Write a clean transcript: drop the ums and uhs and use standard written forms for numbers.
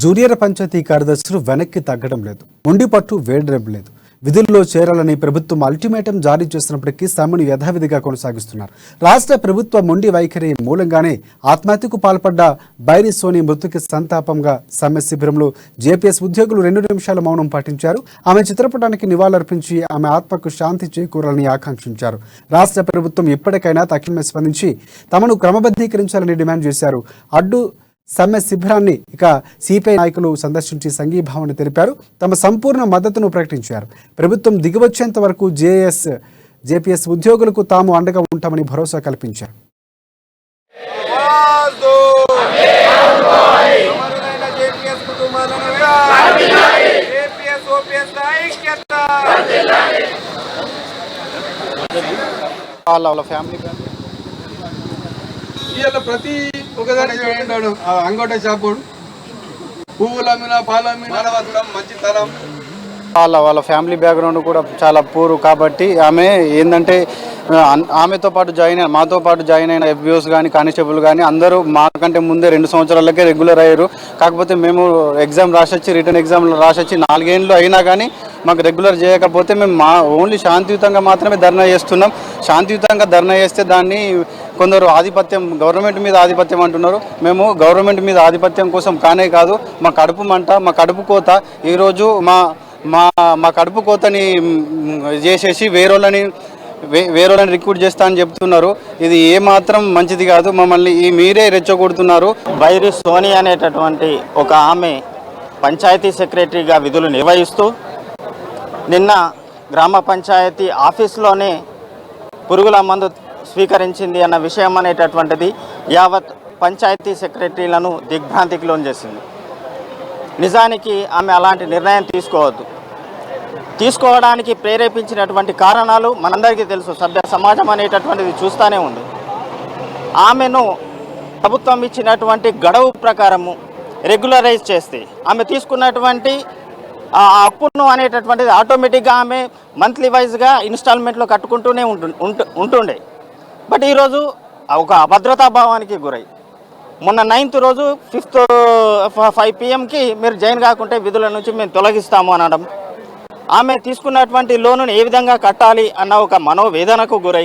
Junior panchayat కార్యదర్శులు వెనక్కి తగ్గడం లేదు. మొండి పట్టు వేడడం లేదు. విధుల్లో చేరాలని ప్రభుత్వం అల్టిమేటం జారీ చేసినప్పటికీ సమ్మెను యథావిధిగా కొనసాగిస్తున్నారు. రాష్ట్ర ప్రభుత్వ మొండి వైఖరి మూలంగానే ఆత్మహత్యకు పాల్పడ్డ బైరి సోని మృతికి సంతాపంగా సమ్మె శిబిరంలో జేపీఎస్ ఉద్యోగులు 2 నిమిషాల మౌనం పాటించారు. ఆమె చిత్రపటానికి నివాళులర్పించి ఆమె ఆత్మకు శాంతి చేకూరాలని ఆకాంక్షించారు. రాష్ట్ర ప్రభుత్వం ఇప్పటికైనా తక్షణమే స్పందించి తమను క్రమబద్ధీకరించాలని డిమాండ్ చేశారు. అడ్డు సమ్మె శిబిరాన్ని సిపిఐ నాయకులు సందర్శించి సంఘీభావాన్ని తెలిపారు. తమ సంపూర్ణ మద్దతును ప్రకటించారు. ప్రభుత్వం దిగివచ్చేంత వరకు జేపీఎస్ ఉద్యోగులకు తాము అండగా ఉంటామని భరోసా కల్పించారు. ప్రతి ఒకదాని అంగోట షాపుడు పువ్వులు అమ్మినా పాలు అమ్మినా మంచితనం వాళ్ళ ఫ్యామిలీ బ్యాక్గ్రౌండ్ కూడా చాలా పూర్ కాబట్టి ఆమె ఏంటంటే ఆమెతో పాటు మాతో పాటు జాయిన్ అయిన ఎఫ్బిఓస్ కానీ కానిస్టేబుల్ కానీ అందరూ మాకంటే ముందే 2 సంవత్సరాలకే రెగ్యులర్ అయ్యారు. కాకపోతే మేము ఎగ్జామ్ రాసొచ్చి రిటర్న్ ఎగ్జామ్ రాసొచ్చి 4 ఏళ్ళు అయినా కానీ మాకు రెగ్యులర్ చేయకపోతే మేము ఓన్లీ శాంతియుతంగా మాత్రమే ధర్నా చేస్తున్నాం. శాంతియుతంగా ధర్నా చేస్తే దాన్ని కొందరు ఆధిపత్యం గవర్నమెంట్ మీద ఆధిపత్యం అంటున్నారు. మేము గవర్నమెంట్ మీద ఆధిపత్యం కోసం కానే కాదు, మా కడుపు మంట, మా కడుపు కోత ఈరోజు మా కడుపు కోతని చేసేసి వేరేళ్ళని రిక్రూట్ చేస్తా అని చెప్తున్నారు. ఇది ఏమాత్రం మంచిది కాదు. మమ్మల్ని మీరే రెచ్చగొడుతున్నారు. బైరి సోని అనేటటువంటి ఒక ఆమె పంచాయతీ సెక్రటరీగా విధులు నిర్వహిస్తూ నిన్న గ్రామ పంచాయతీ ఆఫీస్లోనే పురుగుల మందు స్వీకరించింది అన్న విషయం అనేటటువంటిది యావత్ పంచాయతీ సెక్రటరీలను దిగ్భ్రాంతికి లోన్ చేసింది. నిజానికి ఆమె అలాంటి నిర్ణయం తీసుకోవడానికి ప్రేరేపించినటువంటి కారణాలు మనందరికీ తెలుసు. సభ్య సమాజం అనేటటువంటిది చూస్తూనే ఉంది. ఆమెను ప్రభుత్వం ఇచ్చినటువంటి గడువు ప్రకారము రెగ్యులరైజ్ చేస్తే ఆమె తీసుకున్నటువంటి ఆ అప్పును అనేటటువంటిది ఆటోమేటిక్గా ఆమె మంత్లీ వైజ్గా ఇన్స్టాల్మెంట్లో కట్టుకుంటూనే ఉంటుండే. బట్ ఈరోజు ఒక అభద్రతా భావానికి గురై మొన్న 9th రోజు 5 PM మీరు జాయిన్ కాకుంటే విధుల నుంచి మేము తొలగిస్తాము అనడం, ఆమె తీసుకున్నటువంటి లోనును ఏ విధంగా కట్టాలి అన్న ఒక మనోవేదనకు గురై